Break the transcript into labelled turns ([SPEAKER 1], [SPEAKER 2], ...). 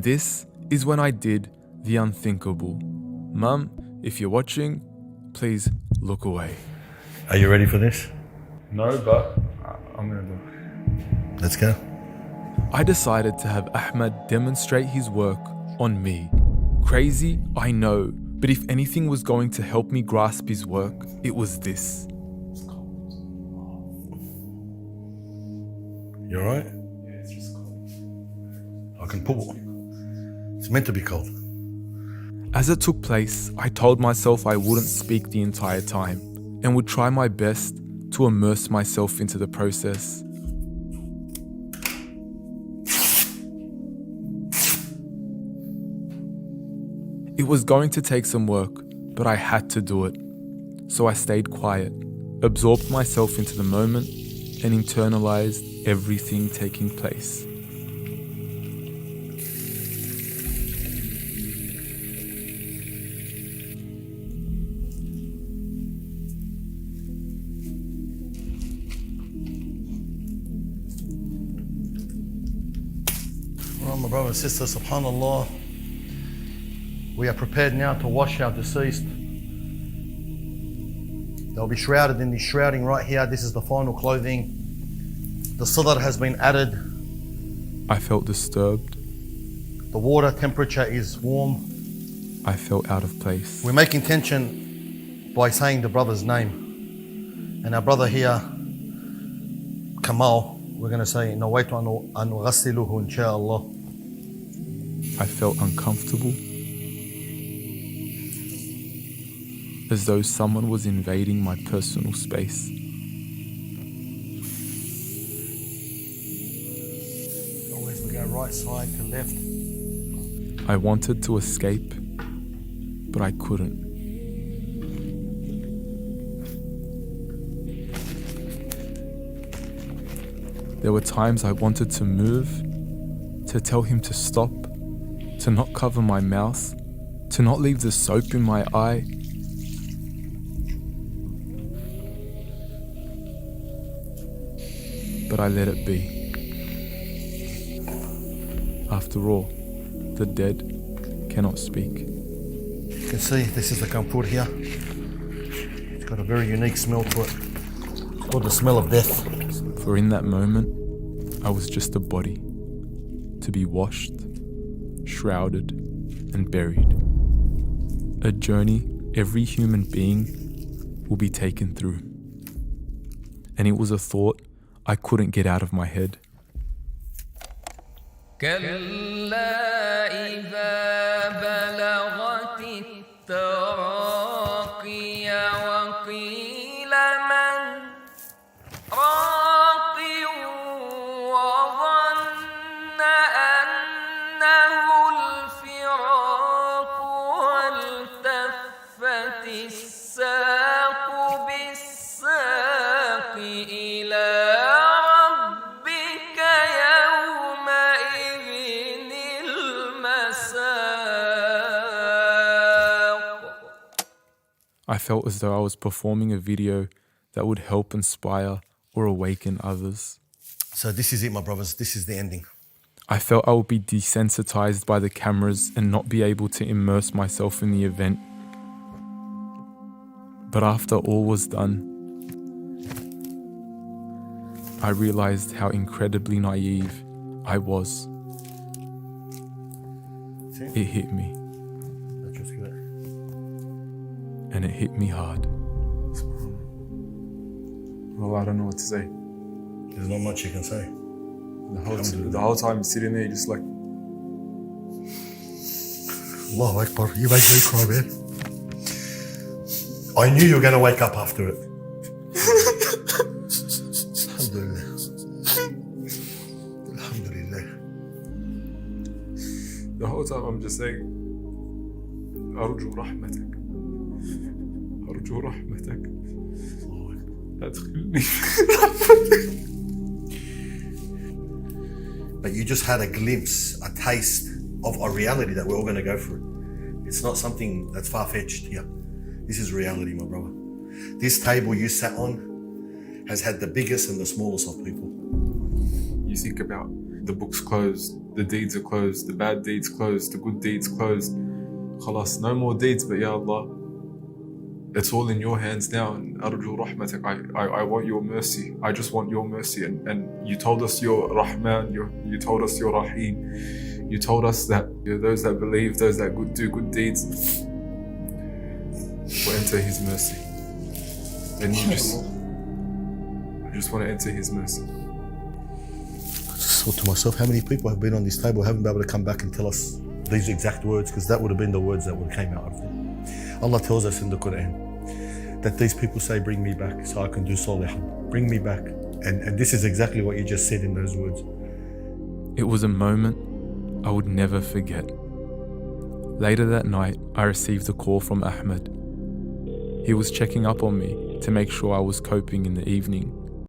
[SPEAKER 1] This is when I did the unthinkable. Mum, if you're watching, please look away.
[SPEAKER 2] Are you ready for this?
[SPEAKER 3] No, but I'm gonna do it.
[SPEAKER 2] Let's go.
[SPEAKER 1] I decided to have Ahmed demonstrate his work on me. Crazy, I know, but if anything was going to help me grasp his work, it was this.
[SPEAKER 2] You alright?
[SPEAKER 3] Yeah, it's just cold.
[SPEAKER 2] I can pull. It's meant to be cold.
[SPEAKER 1] As it took place, I told myself I wouldn't speak the entire time and would try my best to immerse myself into the process. It was going to take some work, but I had to do it. So I stayed quiet, absorbed myself into the moment, and internalized everything taking place.
[SPEAKER 2] Well, my brother and sister, subhanAllah, we are prepared now to wash our deceased. They'll be shrouded in this shrouding right here. This is the final clothing. The sidr has been added.
[SPEAKER 1] I felt disturbed.
[SPEAKER 2] The water temperature is warm.
[SPEAKER 1] I felt out of place.
[SPEAKER 2] We make intention by saying the brother's name. And our brother here, Kamal, we're going to say, نويت أن أغسله إن شاء الله.
[SPEAKER 1] I felt uncomfortable, as though someone was invading my personal space.
[SPEAKER 2] Always we go right side to left.
[SPEAKER 1] I wanted to escape, but I couldn't. There were times I wanted to move, to tell him to stop, to not cover my mouth, to not leave the soap in my eye. But I let it be. After all, the dead cannot speak.
[SPEAKER 2] You can see this is the kampoor here. It's got a very unique smell to it. It's called the smell of death.
[SPEAKER 1] For in that moment, I was just a body, to be washed, shrouded, and buried. A journey every human being will be taken through. And it was a thought I couldn't get out of my head.
[SPEAKER 4] كلا إذا بلغت التراقي وقيل من راق وظن أنه الفراق والتفت الساق بالساق إلى ربك يومئذ المساق.
[SPEAKER 1] I felt as though I was performing a video that would help inspire or awaken others.
[SPEAKER 2] So this is it, my brothers. This is the ending.
[SPEAKER 1] I felt I would be desensitized by the cameras and not be able to immerse myself in the event. But after all was done, I realized how incredibly naive I was. It hit me, and it hit me hard.
[SPEAKER 3] Well, I don't know what to say.
[SPEAKER 2] There's not much you can say.
[SPEAKER 3] The whole time sitting there, just like,
[SPEAKER 2] Allahu Akbar, you make me cry, man. I knew you were going to wake up after it. Alhamdulillah. Alhamdulillah.
[SPEAKER 3] the whole time I'm just saying, أرجو رحمتك أرجو رحمتك أدخلني في رحمتك.
[SPEAKER 2] But you just had a glimpse, a taste of a reality that we're all going to go through. It's not something that's far-fetched here. This is reality, my brother. This table you sat on has had the biggest and the smallest of people.
[SPEAKER 3] You think about the books closed, The deeds are closed, the bad deeds closed, the good deeds closed. Khalas, no more deeds, but Ya Allah, it's all in your hands now. And arju rahmatak, I want your mercy. I just want your mercy. And you told us you're Rahman, you told us you're Rahim. You told us that those that believe, those that do good deeds will enter His mercy. And I just want to enter His mercy.
[SPEAKER 2] I just thought to myself, how many people have been on this table haven't been able to come back and tell us these exact words, because that would have been the words that would have came out of them. Allah tells us in the Quran that these people say, bring me back so I can do salihan. Bring me back. And this is exactly what you just said in those words.
[SPEAKER 1] It was a moment I would never forget. Later that night, I received a call from Ahmed. He was checking up on me to make sure I was coping in the evening